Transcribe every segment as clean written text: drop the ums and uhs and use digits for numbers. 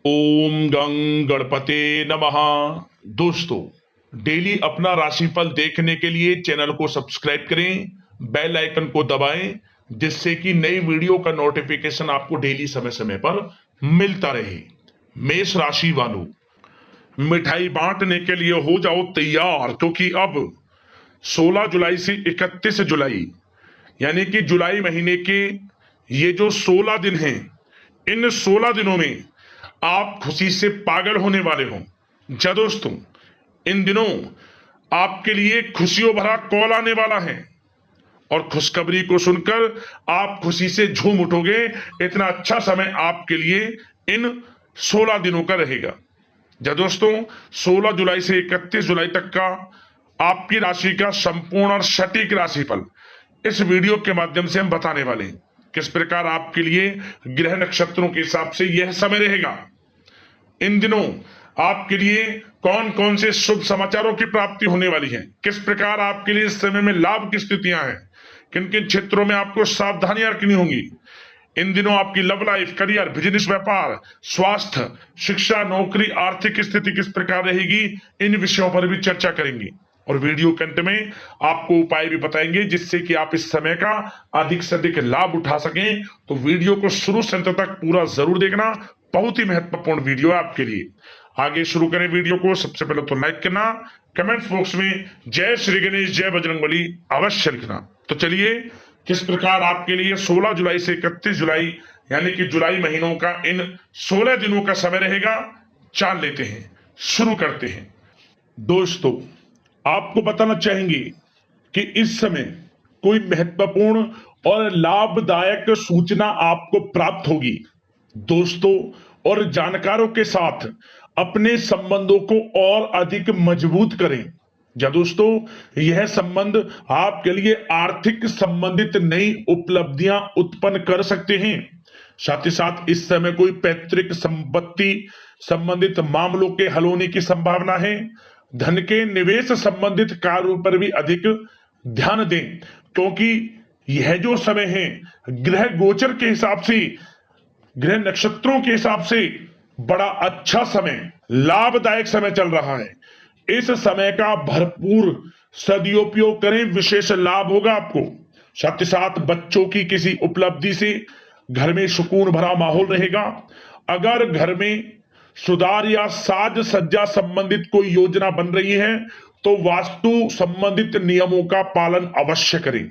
ओम गं गणपते नमः। दोस्तों, डेली अपना राशिफल देखने के लिए चैनल को सब्सक्राइब करें, बेल आइकन को दबाएं, जिससे कि नई वीडियो का नोटिफिकेशन आपको डेली समय समय पर मिलता रहे। मेष राशि वालों, मिठाई बांटने के लिए हो जाओ तैयार, क्योंकि अब 16 जुलाई से 31 जुलाई यानी कि जुलाई महीने के ये जो 16 दिन हैं, इन 16 दिनों में आप खुशी से पागल होने वाले हो। जा दोस्तों, इन दिनों आपके लिए खुशियों भरा कॉल आने वाला है और खुशखबरी को सुनकर आप खुशी से झूम उठोगे। इतना अच्छा समय आपके लिए इन 16 दिनों का रहेगा। जा दोस्तों, 16 जुलाई से 31 जुलाई तक का आपकी राशि का संपूर्ण और सटीक राशिफल इस वीडियो के माध्यम से हम बताने वाले हैं। किस प्रकार आपके लिए ग्रह नक्षत्रों के हिसाब से यह समय रहेगा, इन दिनों आपके लिए कौन कौन से शुभ समाचारों की प्राप्ति होने वाली है, किस प्रकार आपके लिए इस समय में लाभ की स्थितियां हैं, किन किन क्षेत्रों में आपको सावधानियां रखनी होंगी। इन दिनों आपकी लव लाइफ, करियर, बिजनेस, व्यापार, स्वास्थ्य, शिक्षा, नौकरी, आर्थिक स्थिति किस प्रकार रहेगी, इन विषयों पर भी चर्चा करेंगे। और वीडियो के अंत में आपको उपाय भी बताएंगे जिससे कि आप इस समय का अधिक से अधिक लाभ उठा सकें। तो वीडियो को शुरू से अंत तक पूरा जरूर देखना, बहुत ही महत्वपूर्ण वीडियो है आपके लिए। आगे शुरू करें वीडियो को। सबसे पहले तो लाइक करना, कमेंट बॉक्स में जय श्री गणेश, जय बजरंगबली अवश्य लिखना। तो चलिए, किस प्रकार आपके लिए 16 जुलाई से 31 जुलाई यानी कि जुलाई महीनों का इन 16 दिनों का समय रहेगा, जान लेते हैं। शुरू करते हैं। दोस्तों, आपको बताना चाहेंगे कि इस समय कोई महत्वपूर्ण और लाभदायक सूचना आपको प्राप्त होगी। दोस्तों और जानकारों के साथ अपने संबंधों को और अधिक मजबूत करें। या दोस्तों, यह संबंध आपके लिए आर्थिक संबंधित नई उपलब्धियां उत्पन्न कर सकते हैं। साथ ही साथ इस समय कोई पैतृक संपत्ति संबंधित मामलों के हल होने की संभावना है। धन के निवेश संबंधित कार्यों पर भी अधिक ध्यान दें, क्योंकि यह जो समय है ग्रह गोचर के हिसाब से, ग्रह नक्षत्रों के हिसाब से बड़ा अच्छा समय, लाभदायक समय चल रहा है। इस समय का भरपूर सदुपयोग करें, विशेष लाभ होगा आपको। साथ ही साथ बच्चों की किसी उपलब्धि से घर में सुकून भरा माहौल रहेगा। अगर घर में सुधार या साज सज्जा संबंधित कोई योजना बन रही है तो वास्तु संबंधित नियमों का पालन अवश्य करें।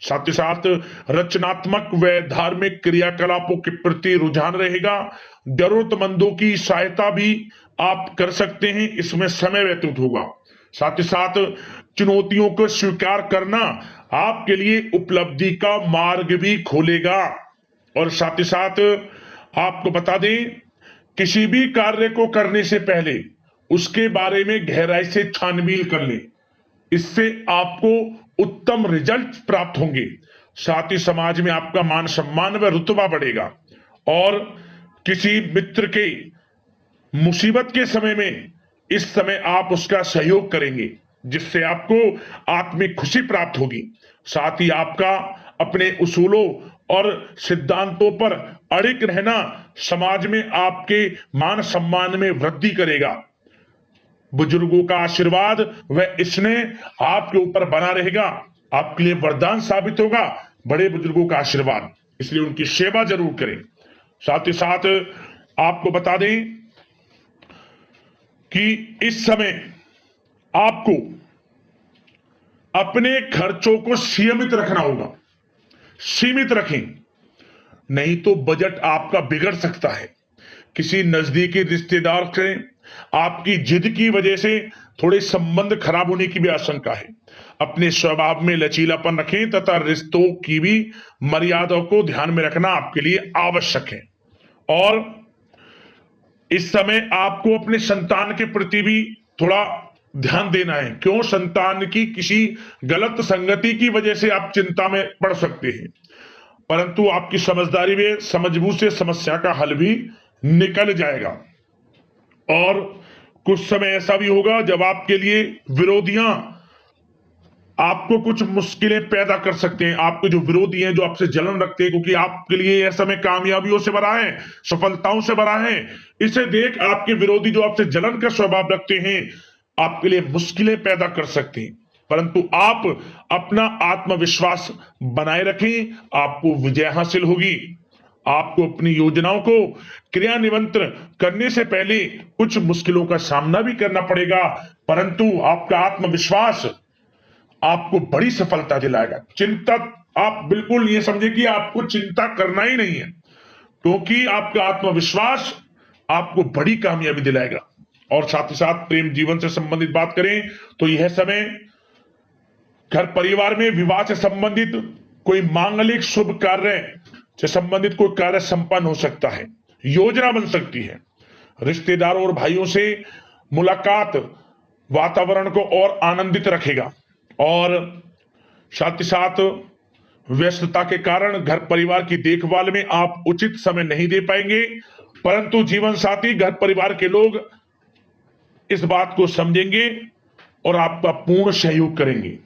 साथ ही साथ रचनात्मक व धार्मिक क्रियाकलापों के प्रति रुझान रहेगा। जरूरतमंदों की सहायता भी आप कर सकते हैं, इसमें समय व्यतीत होगा। साथ ही साथ चुनौतियों को स्वीकार करना आपके लिए उपलब्धि का मार्ग भी खोलेगा। और साथ ही साथ आपको बता दें, किसी भी कार्य को करने से पहले उसके बारे में गहराई से छानबीन कर ले, इससे आपको उत्तम रिजल्ट प्राप्त होंगे। साथ ही समाज में आपका मान सम्मान व रुतबा बढ़ेगा। और किसी मित्र के मुसीबत के समय में इस समय आप उसका सहयोग करेंगे, जिससे आपको आत्मिक खुशी प्राप्त होगी। साथ ही आपका अपने उसूलों और सिद्धांतों पर अड़िग रहना समाज में आपके मान सम्मान में वृद्धि करेगा। बुजुर्गों का आशीर्वाद व स्नेह आपके ऊपर बना रहेगा, आपके लिए वरदान साबित होगा बड़े बुजुर्गों का आशीर्वाद, इसलिए उनकी सेवा जरूर करें। साथ ही साथ आपको बता दें कि इस समय आपको अपने खर्चों को सीमित रखना होगा। सीमित रखें, नहीं तो बजट आपका बिगड़ सकता है। किसी नजदीकी रिश्तेदार से आपकी जिद की वजह से थोड़े संबंध खराब होने की भी आशंका है। अपने स्वभाव में लचीलापन रखें तथा रिश्तों की भी मर्यादाओं को ध्यान में रखना आपके लिए आवश्यक है। और इस समय आपको अपने संतान के प्रति भी थोड़ा ध्यान देना है। क्यों? संतान की किसी गलत संगति की वजह से आप चिंता में पड़ सकते हैं, परंतु आपकी समझदारी में समझबूझ से समस्या का हल भी निकल जाएगा। और कुछ समय ऐसा भी होगा जब आपके लिए विरोधियां आपको कुछ मुश्किलें पैदा कर सकते हैं। आपके जो विरोधी हैं, जो आपसे जलन रखते हैं, क्योंकि आपके लिए यह समय कामयाबियों से भरा है, सफलताओं से भरा है, इसे देख आपके विरोधी जो आपसे जलन का स्वभाव रखते हैं, आपके लिए मुश्किलें पैदा कर सकते हैं। परंतु आप अपना आत्मविश्वास बनाए रखें, आपको विजय हासिल होगी। आपको अपनी योजनाओं को क्रियान्वित करने से पहले कुछ मुश्किलों का सामना भी करना पड़ेगा, परंतु आपका आत्मविश्वास आपको बड़ी सफलता दिलाएगा। चिंता आप बिल्कुल ये समझे कि आपको चिंता करना ही नहीं है, क्योंकि आपका आत्मविश्वास आपको बड़ी कामयाबी दिलाएगा। और साथ ही साथ प्रेम जीवन से संबंधित बात करें तो यह समय घर परिवार में विवाह से संबंधित कोई मांगलिक शुभ कार्य से संबंधित कोई कार्य संपन्न हो सकता है, योजना बन सकती है। रिश्तेदारों और भाइयों से मुलाकात वातावरण को और आनंदित रखेगा। और साथ ही साथ व्यस्तता के कारण घर परिवार की देखभाल में आप उचित समय नहीं दे पाएंगे, परंतु जीवन साथी, घर परिवार के लोग इस बात को समझेंगे और आपका पूर्ण सहयोग करेंगे।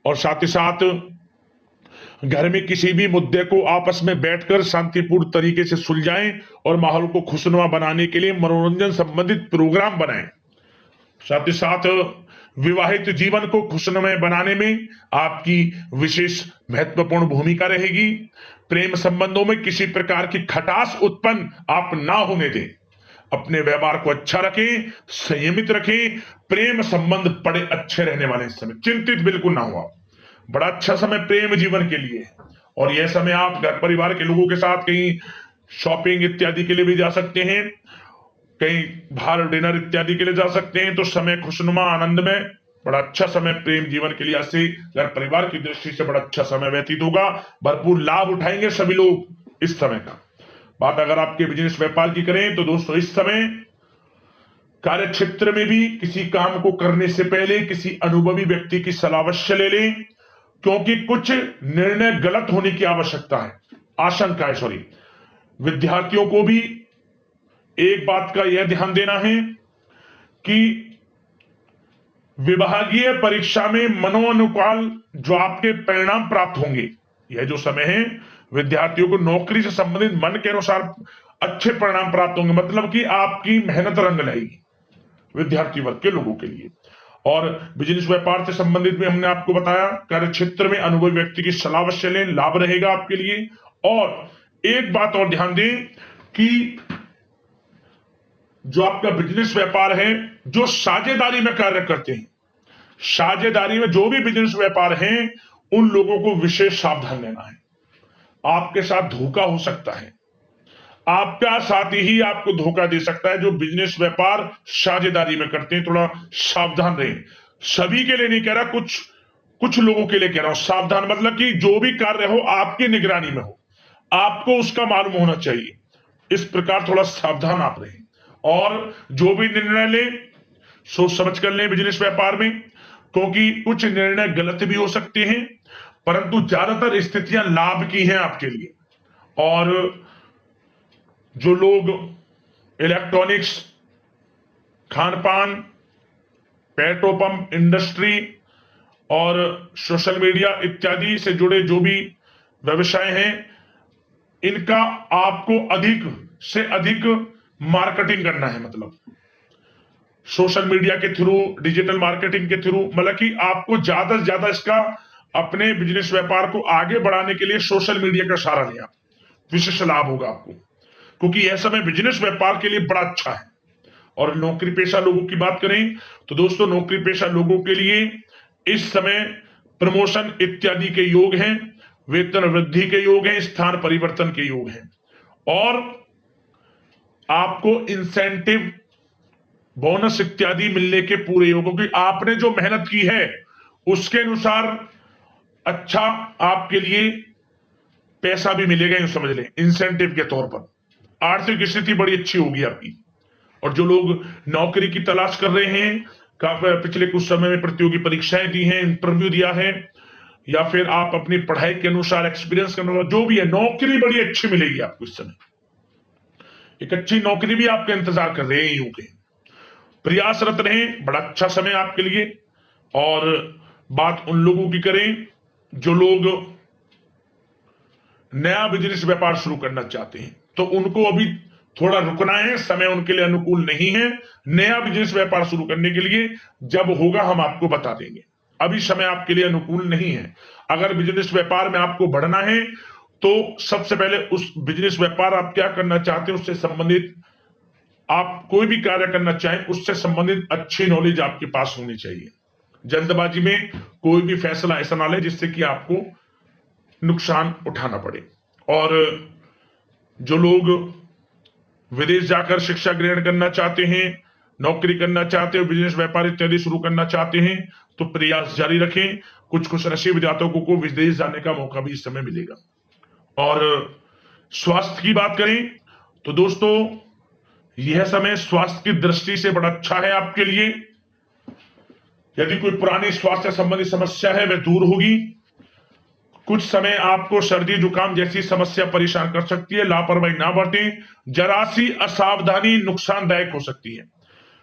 और साथ ही साथ घर में किसी भी मुद्दे को आपस में बैठकर शांतिपूर्ण तरीके से सुलझाएं और माहौल को खुशनुमा बनाने के लिए मनोरंजन संबंधित प्रोग्राम बनाएं। साथ ही साथ विवाहित जीवन को खुशनुमा बनाने में आपकी विशेष महत्वपूर्ण भूमिका रहेगी। प्रेम संबंधों में किसी प्रकार की खटास उत्पन्न आप ना होने दें। अपने व्यवहार को अच्छा रखें, संयमित रखें। प्रेम संबंध बड़े अच्छे रहने वाले इस समय, चिंतित बिल्कुल ना हुआ। बड़ा अच्छा समय प्रेम जीवन के लिए है। और यह समय आप घर परिवार के लोगों के साथ कहीं शॉपिंग इत्यादि के लिए भी जा सकते हैं, कहीं बाहर डिनर इत्यादि के लिए जा सकते हैं। तो समय खुशनुमा, आनंद में बड़ा अच्छा समय प्रेम जीवन के लिए, ऐसे घर परिवार की दृष्टि से बड़ा अच्छा समय व्यतीत होगा। भरपूर लाभ उठाएंगे सभी लोग इस समय का। बात अगर आपके बिजनेस व्यापार की करें तो दोस्तों, इस समय कार्य क्षेत्र में भी किसी काम को करने से पहले किसी अनुभवी व्यक्ति की सलाह अवश्य ले लें, क्योंकि कुछ निर्णय गलत होने की आवश्यकता है, आशंका है, सॉरी। विद्यार्थियों को भी एक बात का यह ध्यान देना है कि विभागीय परीक्षा में मनोनुकाल जो आपके परिणाम प्राप्त होंगे, यह जो समय है विद्यार्थियों को नौकरी से संबंधित मन के अनुसार अच्छे परिणाम प्राप्त होंगे, मतलब कि आपकी मेहनत रंग लाएगी विद्यार्थी वर्ग के लोगों के लिए। और बिजनेस व्यापार से संबंधित भी हमने आपको बताया, कार्य क्षेत्र में अनुभवी व्यक्ति की सलाह अवश्य लें, लाभ रहेगा आपके लिए। और एक बात और ध्यान दें कि जो आपका बिजनेस व्यापार है, जो साझेदारी में कार्य करते हैं, साझेदारी में जो भी बिजनेस व्यापार है, उन लोगों को विशेष सावधान लेना है। आपके साथ धोखा हो सकता है, आपका साथी ही आपको धोखा दे सकता है। जो बिजनेस व्यापार साझेदारी में करते हैं, थोड़ा सावधान रहें। सभी के लिए नहीं कह रहा, कुछ लोगों के लिए कह रहा हूं। सावधान मतलब कि जो भी कार्य हो आपकी निगरानी में हो, आपको उसका मालूम होना चाहिए। इस प्रकार थोड़ा सावधान आप रहें। और जो भी निर्णय ले, सोच समझ कर लें बिजनेस व्यापार में, क्योंकि कुछ निर्णय गलत भी हो सकते हैं, परंतु ज्यादातर स्थितियां लाभ की हैं आपके लिए। और जो लोग इलेक्ट्रॉनिक्स, खान पान, पेट्रोल पंप इंडस्ट्री और सोशल मीडिया इत्यादि से जुड़े जो भी व्यवसाय हैं, इनका आपको अधिक से अधिक मार्केटिंग करना है। मतलब सोशल मीडिया के थ्रू, डिजिटल मार्केटिंग के थ्रू, मतलब कि आपको ज्यादा से ज्यादा इसका अपने बिजनेस व्यापार को आगे बढ़ाने के लिए सोशल मीडिया का सहारा लिया, विशेष लाभ होगा आपको, क्योंकि यह समय बिजनेस व्यापार के लिए बड़ा अच्छा है। और नौकरी पेशा लोगों की बात करें तो दोस्तों, नौकरी पेशा लोगों के लिए इस समय प्रमोशन इत्यादि के योग हैं, वेतन वृद्धि के योग हैं, स्थान परिवर्तन के योग हैं। और आपको इंसेंटिव, बोनस इत्यादि मिलने के पूरे योग, क्योंकि आपने जो मेहनत की है उसके अनुसार अच्छा आपके लिए पैसा भी मिलेगा, यूं समझ लें, इंसेंटिव के तौर पर। आर्थिक स्थिति बड़ी अच्छी होगी आपकी। और जो लोग नौकरी की तलाश कर रहे हैं, पिछले कुछ समय में प्रतियोगी परीक्षाएं दी हैं, इंटरव्यू दिया है, या फिर आप अपनी पढ़ाई के अनुसार, एक्सपीरियंस के अनुसार, जो भी है, नौकरी बड़ी अच्छी मिलेगी आपको इस समय। एक अच्छी नौकरी भी आपका इंतजार कर रहे हैं, यूं के प्रयासरत रहें, बड़ा अच्छा समय आपके लिए। और बात उन लोगों की करें जो लोग नया बिजनेस व्यापार शुरू करना चाहते हैं, तो उनको अभी थोड़ा रुकना है, समय उनके लिए अनुकूल नहीं है नया बिजनेस व्यापार शुरू करने के लिए। जब होगा हम आपको बता देंगे, अभी समय आपके लिए अनुकूल नहीं है। अगर बिजनेस व्यापार में आपको बढ़ना है तो सबसे पहले उस बिजनेस व्यापार आप क्या करना चाहते हैं उससे संबंधित, आप कोई भी कार्य करना चाहें उससे संबंधित अच्छी नॉलेज आपके पास होनी चाहिए। जल्दबाजी में कोई भी फैसला ऐसा ना ले जिससे कि आपको नुकसान उठाना पड़े। और जो लोग विदेश जाकर शिक्षा ग्रहण करना चाहते हैं, नौकरी करना चाहते हैं, बिजनेस व्यापार इत्यादि शुरू करना चाहते हैं तो प्रयास जारी रखें। कुछ खुश नसीब जातकों को विदेश जाने का मौका भी इस समय मिलेगा। और स्वास्थ्य की बात करें तो दोस्तों यह समय स्वास्थ्य की दृष्टि से बड़ा अच्छा है आपके लिए। यदि कोई पुरानी स्वास्थ्य संबंधी समस्या है वह दूर होगी। कुछ समय आपको सर्दी जुकाम जैसी समस्या परेशान कर सकती है, लापरवाही ना बरतें। जरा सी असावधानी नुकसानदायक हो सकती है,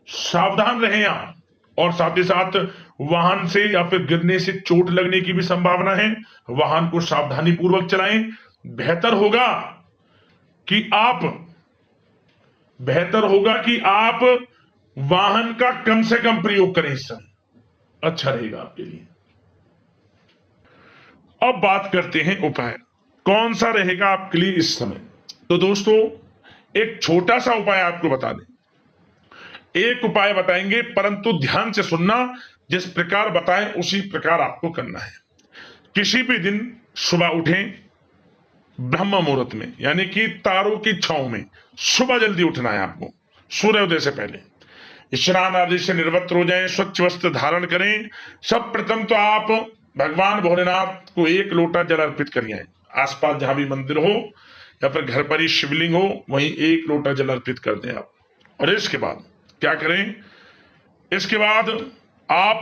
सावधान रहें आप। और साथ ही साथ वाहन से या फिर गिरने से चोट लगने की भी संभावना है, वाहन को सावधानी पूर्वक चलाएं। बेहतर होगा कि आप वाहन का कम से कम प्रयोग करें, इस समय अच्छा रहेगा आपके लिए। अब बात करते हैं उपाय, कौन सा रहेगा आपके लिए इस समय। तो दोस्तों एक छोटा सा उपाय आपको बता दें, एक उपाय बताएंगे परंतु ध्यान से सुनना, जिस प्रकार बताएं उसी प्रकार आपको करना है। किसी भी दिन सुबह उठें ब्रह्म मुहूर्त में, यानी कि तारों की छांव में सुबह जल्दी उठना है आपको, सूर्योदय से पहले। स्नान आदि से निवृत्त हो जाएं, स्वच्छ वस्त्र धारण करें। सब प्रथम तो आप भगवान भोलेनाथ को 1 लोटा जल अर्पित करिए। आसपास जहां भी मंदिर हो या फिर घर पर ही शिवलिंग हो वहीं 1 लोटा जल अर्पित कर दें आप। और इसके बाद क्या करें, इसके बाद आप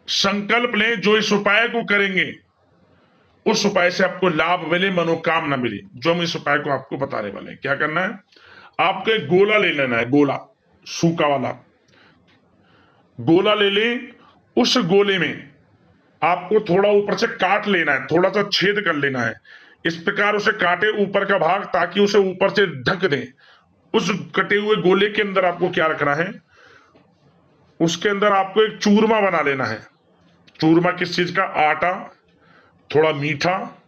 संकल्प लें जो इस उपाय को करेंगे उस उपाय से आपको लाभ मिले, मनोकामना मिले। जो हम इस उपाय को आपको बताने वाले हैं, क्या करना है, आपको एक गोला ले लेना है, गोला सूखा वाला गोला ले लें। उस गोले में आपको थोड़ा ऊपर से काट लेना है, थोड़ा सा छेद कर लेना है। इस प्रकार उसे काटे ऊपर का भाग ताकि उसे ऊपर से ढक दें। उस कटे हुए गोले के अंदर आपको क्या रखना है, उसके अंदर आपको एक चूरमा बना लेना है। चूरमा किस चीज का, आटा, थोड़ा मीठा,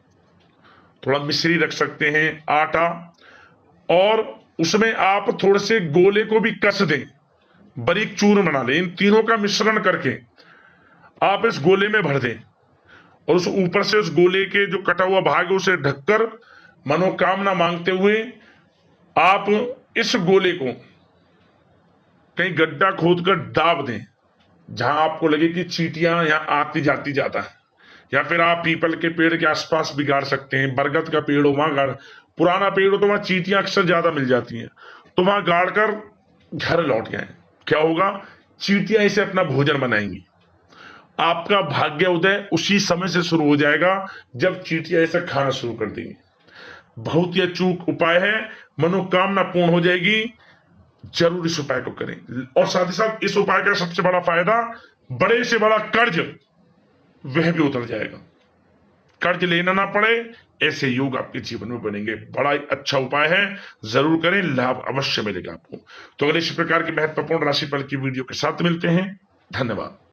थोड़ा मिश्री रख सकते हैं, आटा, और उसमें आप थोड़े से गोले को भी कस दें, बारीक चूर्ण बना लें। इन तीनों का मिश्रण करके आप इस गोले में भर दें और उस ऊपर से उस गोले के जो कटा हुआ भाग है उसे ढककर मनोकामना मांगते हुए आप इस गोले को कहीं गड्ढा खोदकर दाब दें, जहां आपको लगे कि चींटियां यहां आती जाती ज्यादा है। या फिर आप पीपल के पेड़ के आसपास भी गाड़ सकते हैं, बरगद का पेड़ हो वहां गाड़, पुराना पेड़ हो तो वहां चींटियां अक्सर ज्यादा मिल जाती हैं, तो वहां गाड़ कर घर लौट जाए। क्या होगा, चींटियां इसे अपना भोजन बनाएंगी। आपका भाग्य उदय उसी समय से शुरू हो जाएगा जब चींटियां इसे खाना शुरू कर देंगी। बहुत ही अचूक उपाय है, मनोकामना पूर्ण हो जाएगी। जरूर इस उपाय को करें। और साथ ही साथ इस उपाय का सबसे बड़ा फायदा, बड़े से बड़ा कर्ज वह भी उतर जाएगा, कर्ज लेना ना पड़े, ऐसे योग आपके जीवन में बनेंगे। बड़ा ही अच्छा उपाय है, जरूर करें, लाभ अवश्य मिलेगा आपको। तो अगले इस प्रकार की महत्वपूर्ण राशिफल की वीडियो के साथ मिलते हैं। धन्यवाद।